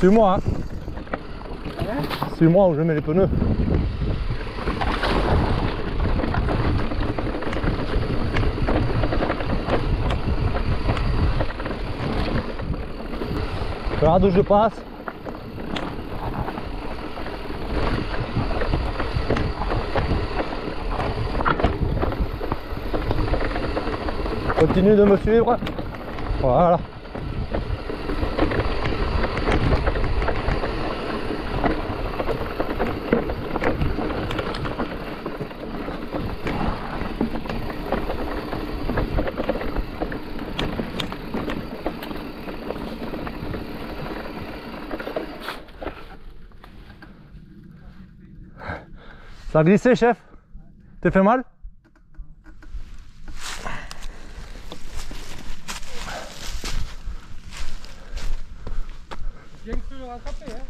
Suis-moi, hein. Suis-moi où je mets les pneus. Regarde où je passe. Continue de me suivre. Voilà. Ça a glissé, chef? T'es fait mal? Bien cru le rattraper, hein.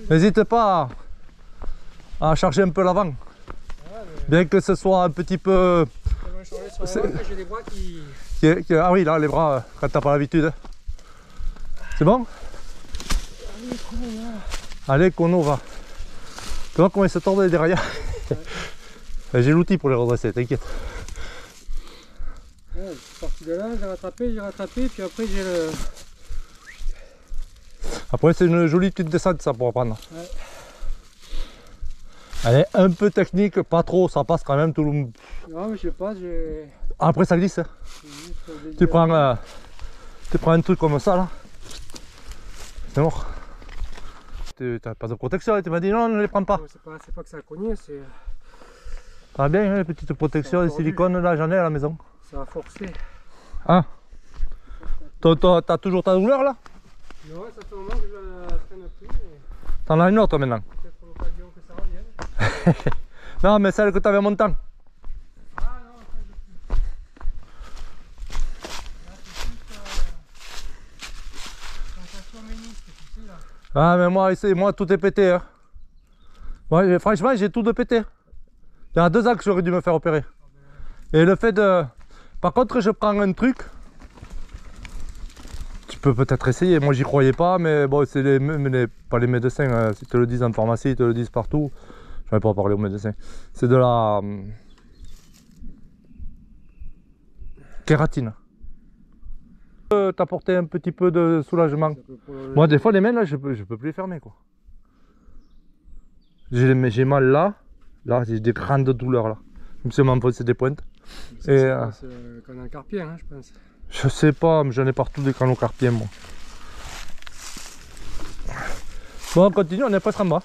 N'hésite pas à charger un peu l'avant. Ouais, Bien que ce soit un petit peu... J'ai des bras qui... Ah oui, là, les bras, quand t'as pas l'habitude. C'est bon? Allez, Kono, va. Tu vois comment ils se tordent les déraillants? Ouais. J'ai l'outil pour les redresser, t'inquiète. Ouais, je suis parti de là, j'ai rattrapé, puis après j'ai le... Après, c'est une jolie petite descente, ça, pour apprendre. Ouais. Elle est un peu technique, pas trop, ça passe quand même tout le... Non, mais je sais pas, j'ai... Après, ça glisse. Hein. Tu prends un truc comme ça, là. C'est mort. T'as pas de protection, tu m'as dit non, ne les prends pas. C'est pas que ça a cogné, c'est... Ah bien, hein, les petites protections, les silicones, là, j'en ai à la maison. Ça a forcé. Ah. T'as toujours ta douleur, là? Non, ça fait un moment que je la traîne plus. Mais... T'en as une autre, maintenant? Peut-être pour l'occasion que ça revienne. Non, mais celle que t'avais en montant. Ah non, ça je plus. Là, c'est plus... sensation ménisque, tu sais, là. Ah, mais moi, tout est pété. Hein. Ouais, franchement, j'ai tout de pété. Il y a 2 ans que j'aurais dû me faire opérer. Et le fait de... Par contre, je prends un truc. Tu peux peut-être essayer. Moi, j'y croyais pas, mais bon, c'est pas les médecins. Hein. Ils te le disent en pharmacie, ils te le disent partout. Je vais pas parler aux médecins. C'est de la... kératine. T'apporter un petit peu de soulagement. Moi, des fois, les mains, là, je peux plus les fermer, quoi. J'ai mal là. Là, j'ai des grandes douleurs, là. Comme si on m'enfonçait des pointes. C'est le canal carpien, hein, je pense. Je sais pas, mais j'en ai partout des canaux carpiens, moi. Bon, on continue, on est presque en bas.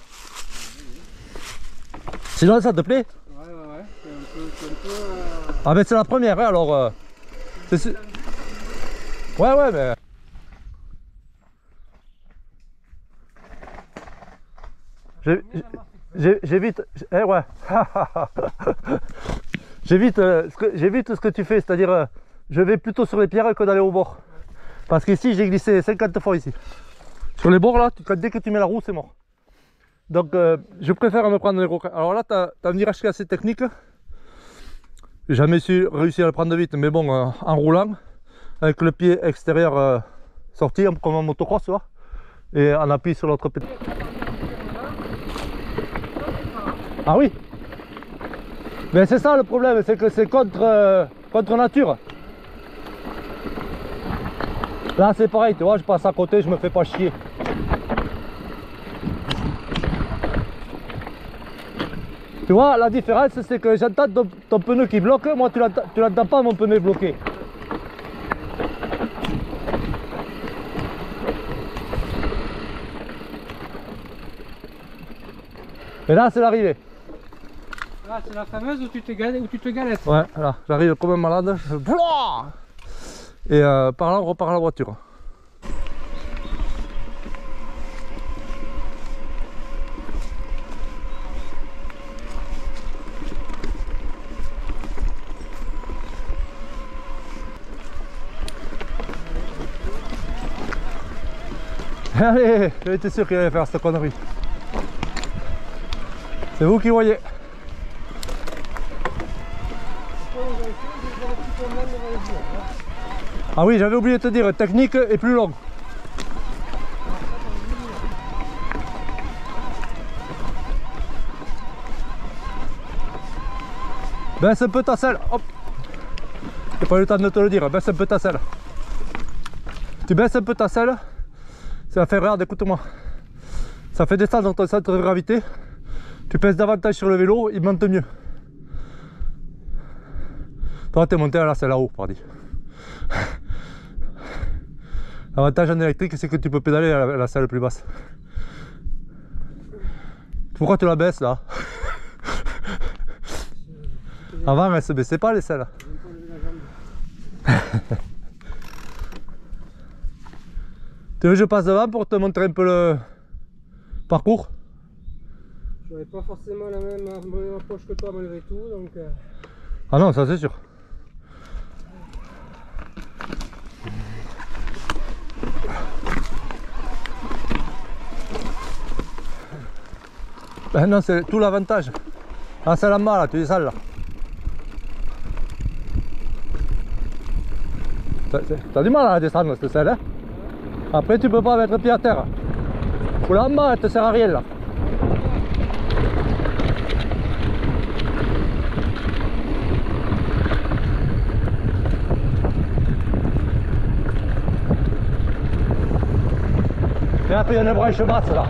Sinon, ça te plaît? Ouais. C'est un peu... Ah, mais c'est la première, hein, alors... Ouais, mais... J'évite... Eh ouais. J'évite ce que tu fais, c'est-à-dire... je vais plutôt sur les pierres que d'aller au bord. Parce qu'ici, j'ai glissé 50 fois ici. Sur les bords, là, dès que tu mets la roue, c'est mort. Donc, je préfère me prendre les gros... Alors là, tu as un virage qui est assez technique. J'ai jamais réussi à le prendre vite, mais bon, en roulant, avec le pied extérieur sorti, comme en motocross, tu vois, et en appui sur l'autre pied. Ah oui. Mais c'est ça le problème, c'est que c'est contre nature. Là c'est pareil, tu vois, je passe à côté, je me fais pas chier. Tu vois, la différence c'est que j'entends ton pneu qui bloque, moi tu l'entends pas, mon pneu est bloqué. Et là c'est l'arrivée. Là c'est la fameuse où tu te galettes. Ouais, là, j'arrive comme un malade. Et par là on repart à la voiture. Allez, j'étais sûr qu'il allait faire cette connerie. C'est vous qui voyez. Ah oui, j'avais oublié de te dire, technique et plus long. Baisse un peu ta selle, hop. J'ai pas eu le temps de te le dire, baisse un peu ta selle. Tu baisses un peu ta selle, ça va faire, regarde, écoute-moi. Ça fait descendre ton centre de gravité. Tu pèses davantage sur le vélo, il monte mieux. Toi, t'es monté à la selle là-haut, pardi. L'avantage en électrique, c'est que tu peux pédaler à la selle plus basse. Pourquoi tu la baisses là? Avant, elle se baissait pas les selles. Tu veux que je passe devant pour te montrer un peu le parcours? J'aurais pas forcément la même approche que toi malgré tout, donc... Ah non, ça c'est sûr. Ben non, c'est tout l'avantage. Ah, c'est la main là, tu descends là. T'as du mal à descendre cette selle, hein? Après tu peux pas mettre pied à terre. Ou là en bas, elle te sert à rien là. Et après il y a une branche basse là.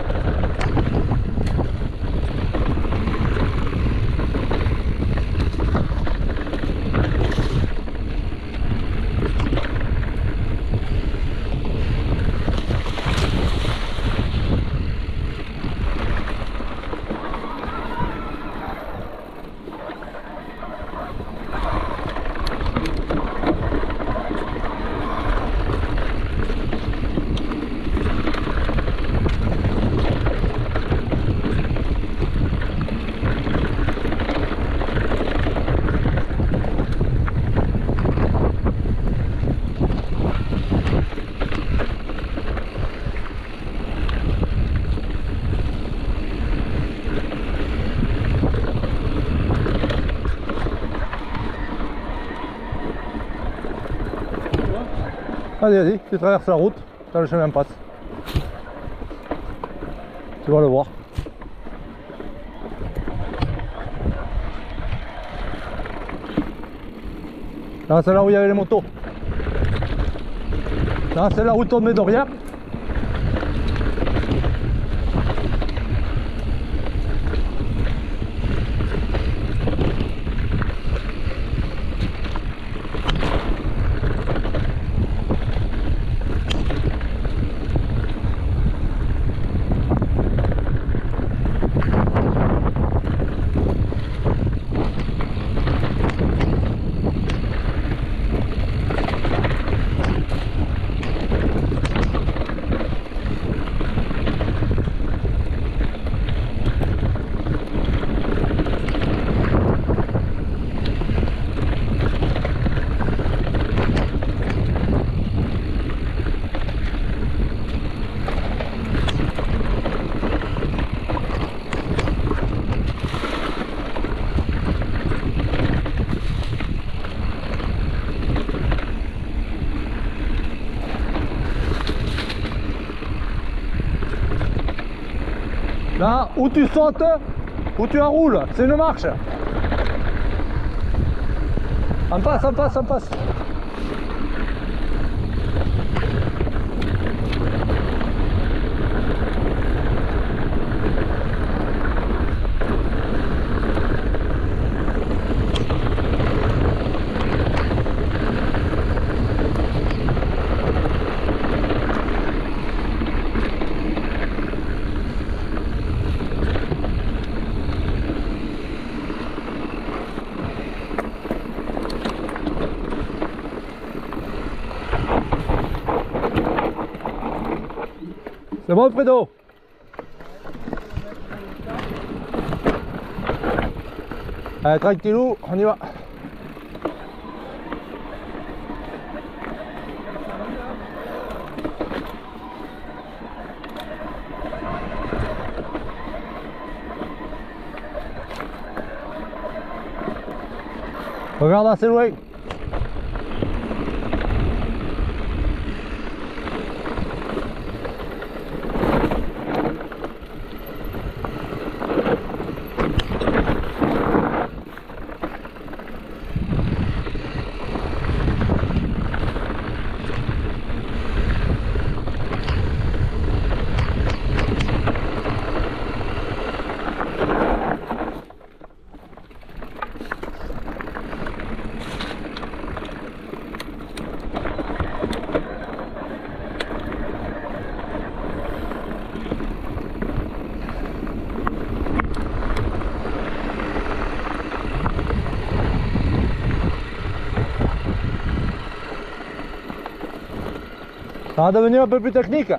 Vas-y, vas-y, tu traverses la route, t'as le chemin en passe. Tu vas le voir. Là, c'est là où il y avait les motos. Là, c'est là où tu mets derrière. Là, où tu sautes, où tu enroules, c'est une marche. En passe, en passe, en passe. C'est bon, Fredo? Allez, tranquillou, on y va. Regarde assez loin. Ça va devenir un peu plus technique.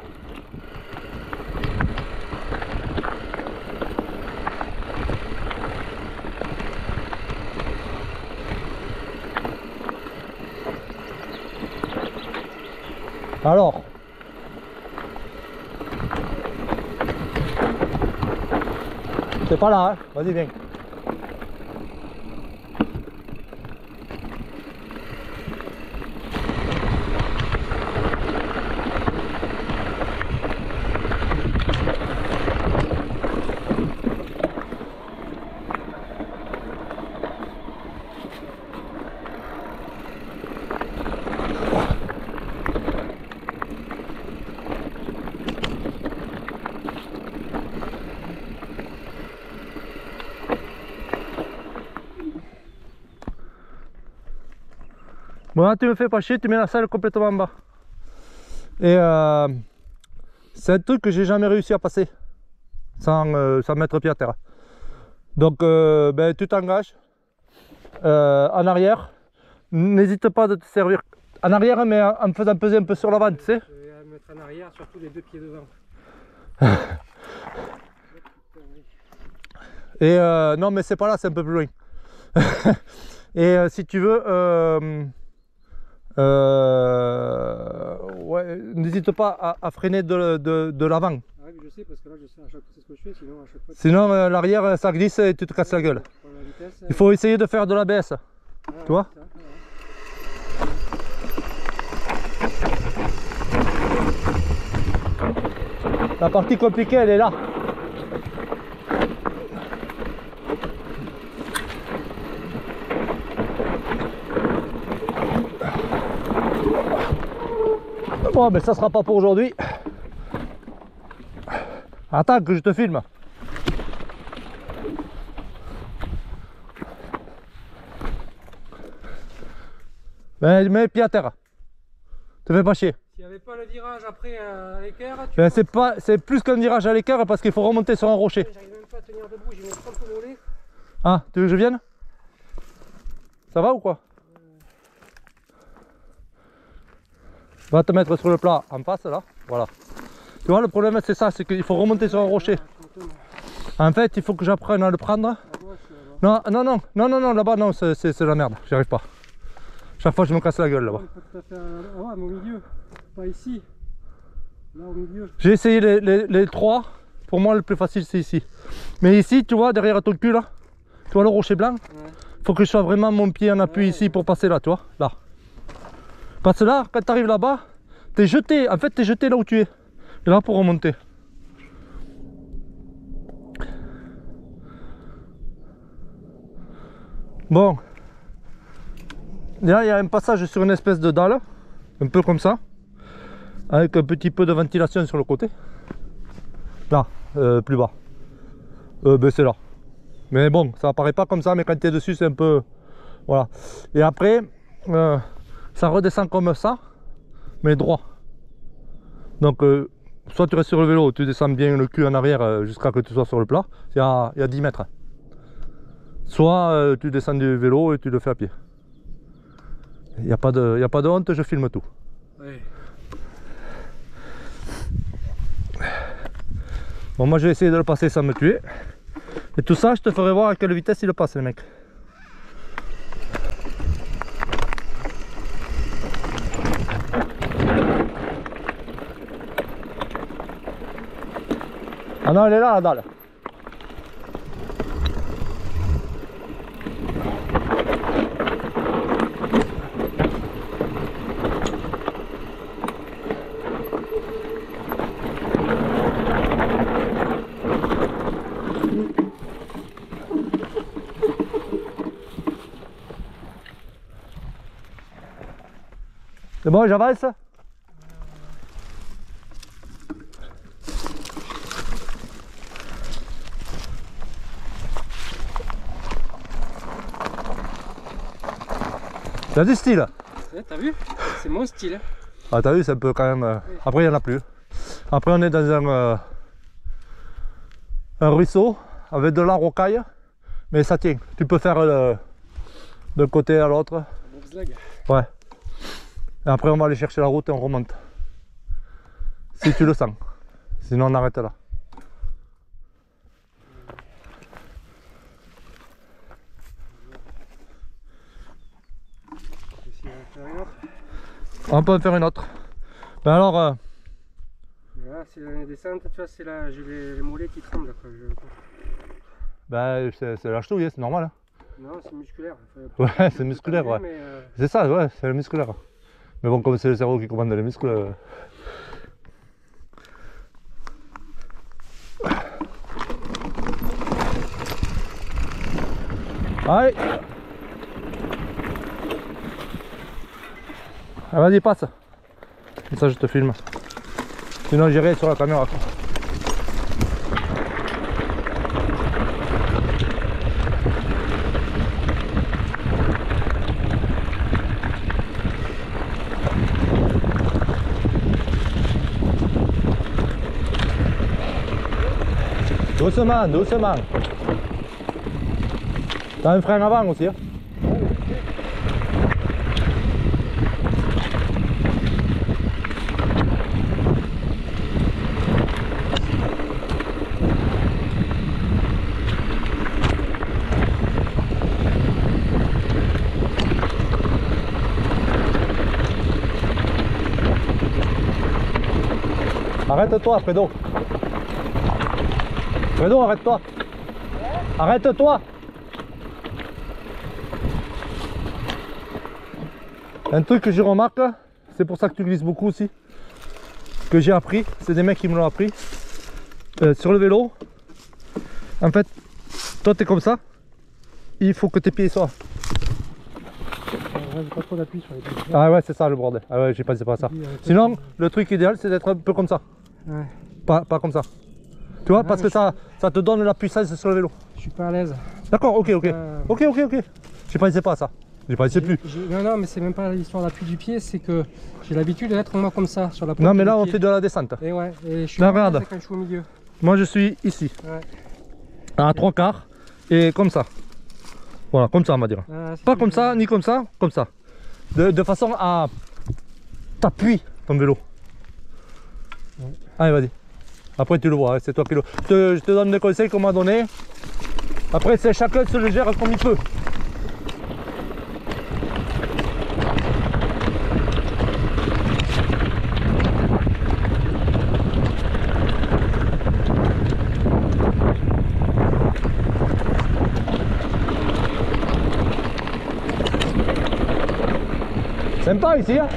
Alors, c'est pas là, hein. Vas-y, viens. Bon, là, tu me fais pas chier, tu mets la selle complètement en bas. Et c'est un truc que j'ai jamais réussi à passer sans mettre pied à terre. Donc, ben, tu t'engages en arrière. N'hésite pas de te servir en arrière, mais en me faisant peser un peu sur l'avant, tu sais. Je vais mettre en arrière, surtout les deux pieds devant. Et non, mais c'est pas là, c'est un peu plus loin. Et si tu veux, ouais, n'hésite pas à freiner de l'avant. Ah oui, je sais, parce que là, je sais à chaque fois c'est ce que je fais, sinon à chaque fois. Sinon, l'arrière, ça glisse et tu te casses la gueule. Pour la vitesse, Il faut essayer de faire de l'ABS. Tu vois? ça, La partie compliquée, elle est là. Bon, mais ça sera pas pour aujourd'hui. Attends que je te filme. Ben, mets pied à terre. Te fais pas chier. S'il n'y avait pas le virage après à l'équerre, tu Ben, c'est plus qu'un virage à l'équerre parce qu'il faut remonter sur un rocher. j'arrive même pas à tenir debout, j'ai mes trompes au mollet. Ah, tu veux que je vienne? Ça va ou quoi? Va te mettre sur le plat en face là, voilà. Tu vois, le problème c'est ça, c'est qu'il faut remonter sur un rocher. En fait, il faut que j'apprenne à le prendre. À gauche, là-bas. Non, là-bas non, c'est la merde, j'y arrive pas. Chaque fois je me casse la gueule là-bas. Il faut tout à fait ah ouais, mais au milieu, pas ici. Là au milieu. J'ai essayé les trois, pour moi le plus facile c'est ici. Mais ici, tu vois, derrière ton cul là, tu vois le rocher blanc? Ouais. Faut que je sois vraiment mon pied en appui ici pour passer là, tu vois, là. Parce que là, quand tu arrives là-bas, t'es jeté, en fait t'es jeté là où tu es. Et là pour remonter. Bon. Là il y a un passage sur une espèce de dalle, un peu comme ça, avec un petit peu de ventilation sur le côté. Là, plus bas. Ben c'est là. Mais bon, ça apparaît pas comme ça, mais quand tu es dessus, c'est un peu... Voilà. Et après, ça redescend comme ça, mais droit. Donc, soit tu restes sur le vélo, tu descends bien le cul en arrière jusqu'à que tu sois sur le plat. Il y a 10 mètres. Soit tu descends du vélo et tu le fais à pied. Il n'y a pas de honte, je filme tout. Ouais. Bon, moi je vais essayer de le passer sans me tuer. Et tout ça, je te ferai voir à quelle vitesse il le passe, le mec. Ah non, elle est là, la dalle. C'est bon, j'avance? T'as du style? Ouais, t'as vu? C'est mon style. Ah t'as vu, c'est un peu quand même... Après il n'y en a plus. Après on est dans un ruisseau avec de la rocaille. Mais ça tient. Tu peux faire d'un côté à l'autre. Bobsleigh. Ouais. Et après on va aller chercher la route et on remonte. si tu le sens. Sinon on arrête là. Ici, on va faire une autre. On peut en faire une autre. Ben alors, Là, c'est la descente, tu vois, c'est là, j'ai les mollets qui tremblent. Quoi. ben, c'est la ch'touille, c'est normal. Hein. Non, c'est musculaire. Ouais, c'est musculaire, ouais. Mais, C'est ça, ouais, c'est le musculaire. Mais bon, comme c'est le cerveau qui commande les muscles. Allez. Ah, vas-y, passe. Comme ça, je te filme. Sinon, j'irai sur la caméra. Doucement, doucement. T'as un frein avant aussi. Hein? Arrête-toi, Fredo. Fredo, arrête-toi. Arrête-toi. Un truc que je remarque, c'est pour ça que tu glisses beaucoup aussi, que j'ai appris, c'est des mecs qui me l'ont appris, sur le vélo, en fait, toi t'es comme ça, il faut que tes pieds soient. j'ai pas trop d'appui sur les pieds. Ah ouais, c'est ça le bordel, ah ouais, j'ai pensé pas à ça. Sinon, le truc idéal, c'est d'être un peu comme ça, Ouais. pas comme ça. Tu vois, Ouais, parce que ça te donne la puissance sur le vélo. Je suis pas à l'aise. D'accord, ok. Je pensais pas à ça, je pensais plus. Non, mais c'est même pas l'histoire d'appui du pied, c'est que j'ai l'habitude d'être moi comme ça sur la pointe Non mais là du on pied. fait de la descente. Et ouais, et je suis Là, pas à l'aise regarde. quand je suis au milieu. Moi je suis ici, Ouais. à 3/4, et comme ça. Voilà, comme ça on va dire. Ah, c'est Pas ce que comme je- ça, ni comme ça, comme ça. De façon à t'appuyer ton vélo. Ouais. Allez, vas-y. Après tu le vois, hein, c'est toi qui le... Je te donne des conseils qu'on m'a donné. Après c'est chacun se le gère comme il peut. Sympa ici, hein?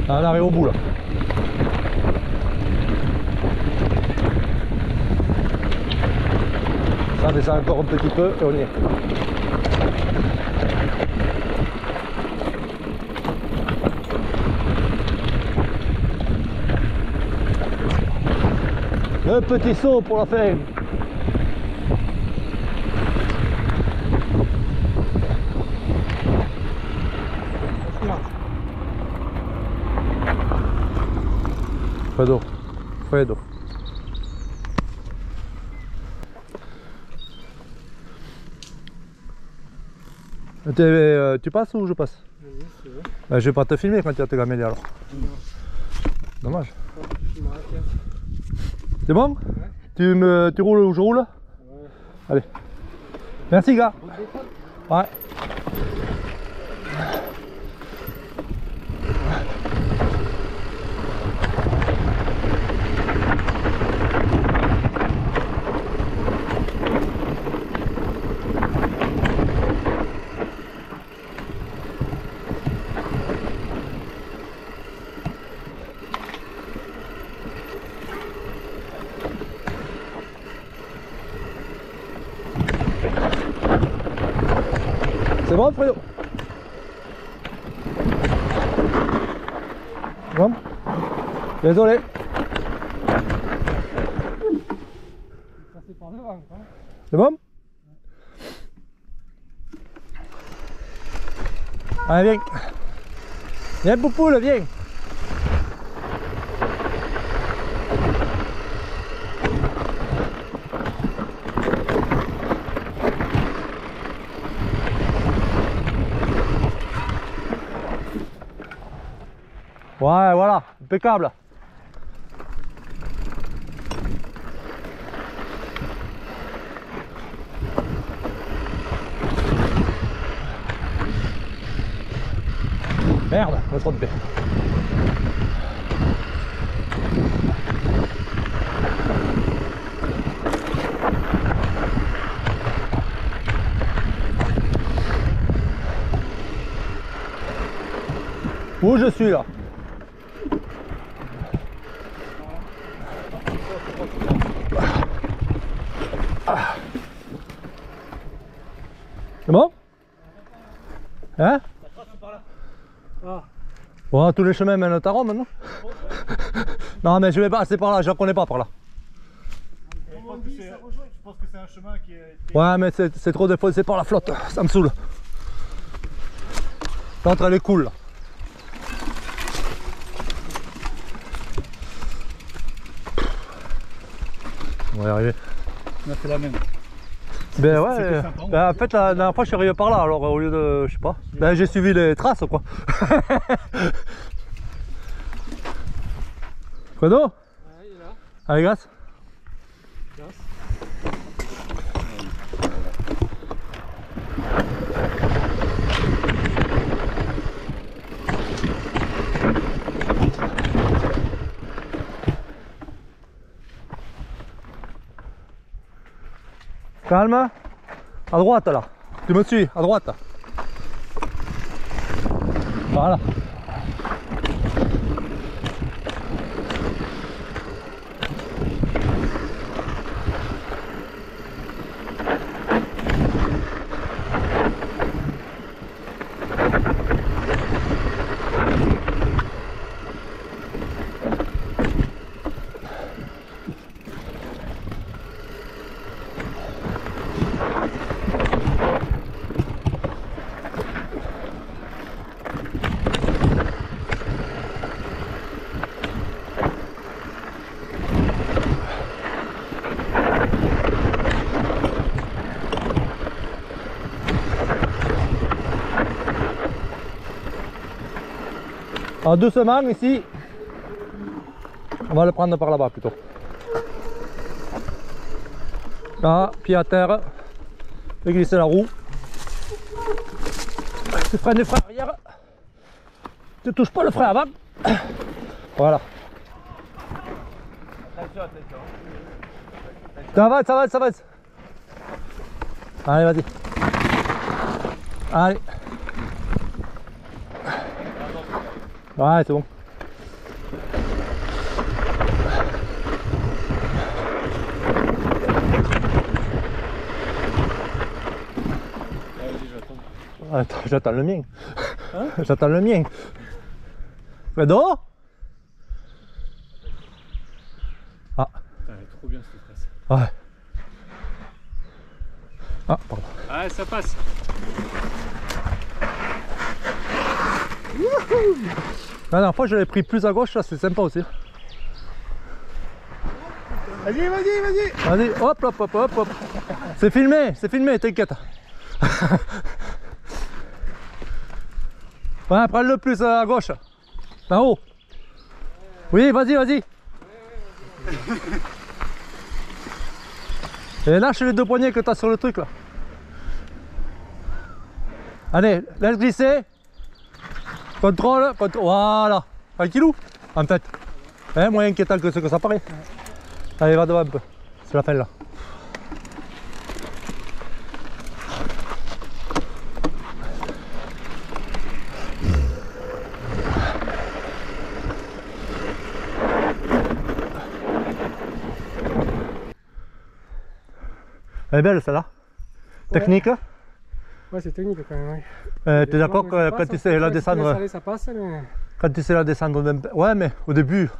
Ah, on arrive au bout là. Ça descend encore un petit peu et on y est. Un petit saut pour la fin. Fredo, Fredo. Tu passes ou je passe? Vas-y, c'est vrai. Je vais pas te filmer quand tu as tes gamelles alors. Non. Dommage. Je me raquette. C'est bon? Tu roules ou je roule? Ouais. Allez. Merci gars. Route des côtes. Ouais. C'est bon, Fredo? Bon. Désolé. Passer par devant, quoi. C'est bon? Allez, viens. Viens, Poupoule, viens. Ouais, voilà, impeccable. Merde, je me suis trompé. Où je suis là? C'est bon? Hein? Ah. Bon, tous les chemins mènent à Rome, non? Non, mais je vais passer par là, je ne connais pas par là. Je pense que c'est un chemin qui est... Ouais, mais c'est trop défoncé par la flotte, ça me saoule. L'autre, elle est cool là. On va y arriver. On a fait la même. Ben ouais, c'était sympa, hein. ben en fait la dernière fois je suis arrivé par là, alors au lieu de, je sais pas, ben j'ai suivi les traces quoi. Fredo? Ouais, il est là. Allez, grâce. Grâce. Calme. À droite là. Tu me suis, à droite. Voilà. Alors doucement ici, on va le prendre par là-bas plutôt. Là, pied à terre, fais glisser la roue. Tu freines le frein arrière, tu touches pas le frein avant. Voilà. Ça avance, ça avance, ça avance. Allez, vas-y. Allez. Ouais, c'est bon. Attends, j'attends le mien. Hein? J'attends le mien. Fredo? Ah. Putain, elle est trop bien cette place. Ouais. Ah, pardon. Ah, ça passe. La dernière fois, je l'avais pris plus à gauche, là, c'est sympa aussi. Vas-y, vas-y, vas-y. Vas-y, hop, hop, hop, hop, hop. C'est filmé, t'inquiète. Ouais, prends-le plus à gauche. En haut. Oui, vas-y, vas-y. Et lâche les deux poignets que tu as sur le truc là. Allez, laisse glisser. Contrôle, contrôle. Voilà. Tranquillou, en fait. Hein, moins inquiétant que ce que ça paraît. Allez, va devant un peu. C'est la fin là. Elle est belle celle-là. Technique. Ouais, c'est technique quand même. Ouais. T'es d'accord que quand tu sais la descendre, Aller, ça passe, mais... quand tu sais la descendre d'un... Ouais, mais au début,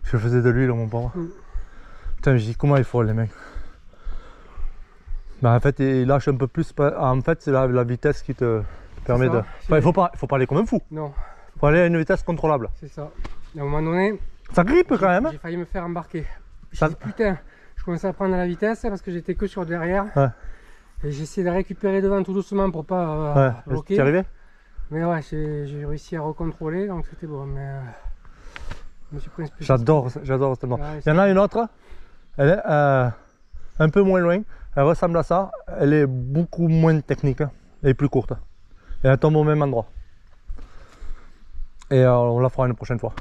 je faisais de l'huile, mon pauvre. Putain, je dis, comment ils font les mecs? Bah, en fait, ils lâchent un peu plus. En fait, c'est la vitesse qui te permet de... Enfin, il faut pas aller comme un fou. Non. Il faut aller à une vitesse contrôlable. C'est ça. Et à un moment donné... Ça grippe quand même. J'ai failli me faire embarquer. Ça... J'ai dit, putain, je commençais à prendre la vitesse parce que j'étais que sur le derrière. Ouais. Et j'ai essayé de récupérer devant tout doucement pour pas bloquer. T'es arrivé? Mais ouais, j'ai réussi à recontrôler, donc c'était bon. Mais je me suis pris un peu. J'adore cette mort. Ouais, il y en a une autre, elle est un peu moins loin. Elle ressemble à ça. Elle est beaucoup moins technique. Hein. Elle est plus courte. Et elle tombe au même endroit. Et on la fera une prochaine fois.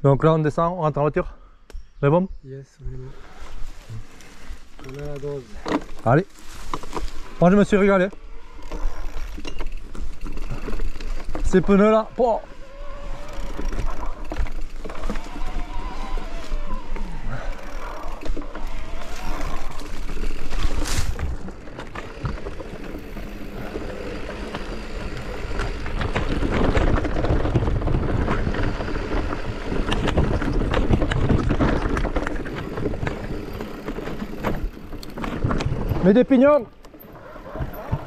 Donc là, on descend, on rentre en voiture. C'est bon? Yes, on est bon. On a la dose. Allez. Moi, je me suis régalé. Ces pneus là. Oh. Mets des pignons.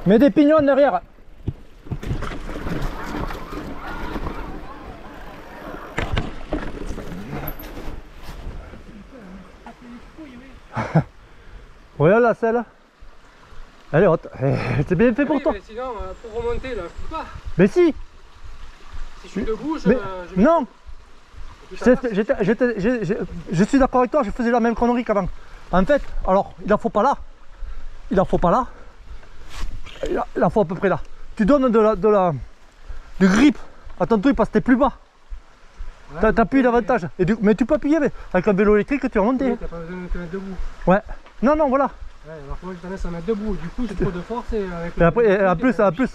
Mets des pignons derrière. Regarde la selle. Elle est haute. C'est bien fait pour toi. Mais sinon, pour remonter, là, je peux pas. Mais si. Si je suis debout, non. Je suis d'accord avec toi, je faisais la même connerie qu'avant. En fait, alors, il en faut pas là. Il en faut pas là. Il en faut à peu près là. Tu donnes du grip à ton truc parce que t'es plus bas. Ouais, t'appuies davantage. Mais tu peux appuyer avec un vélo électrique, tu vas monter. Oui, t'as pas besoin de te mettre debout. Ouais. Non, non, voilà. Ouais, alors moi je te laisse à mettre debout. Du coup, j'ai trop de force et avec. Et après, en plus,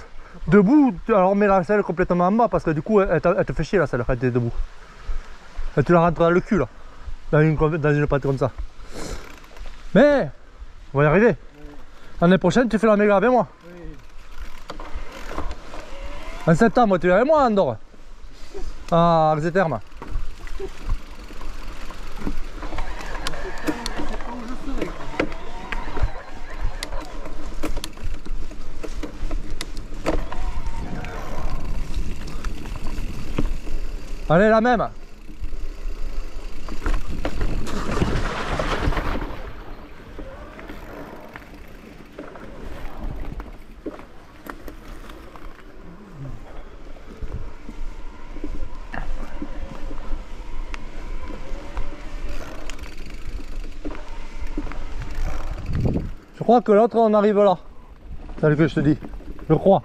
debout, alors on met la selle complètement en bas parce que du coup, elle te fait chier la selle quand t'es debout. Et tu la rentres dans le cul là. Dans une pâte comme ça. Mais, on va y arriver. L'année prochaine, tu fais la méga avec moi. Oui. En septembre, tu es avec moi à Andorre. À Exeterme. Allez, la même. Je crois que l'autre on arrive là. C'est ce que je te dis. Je crois.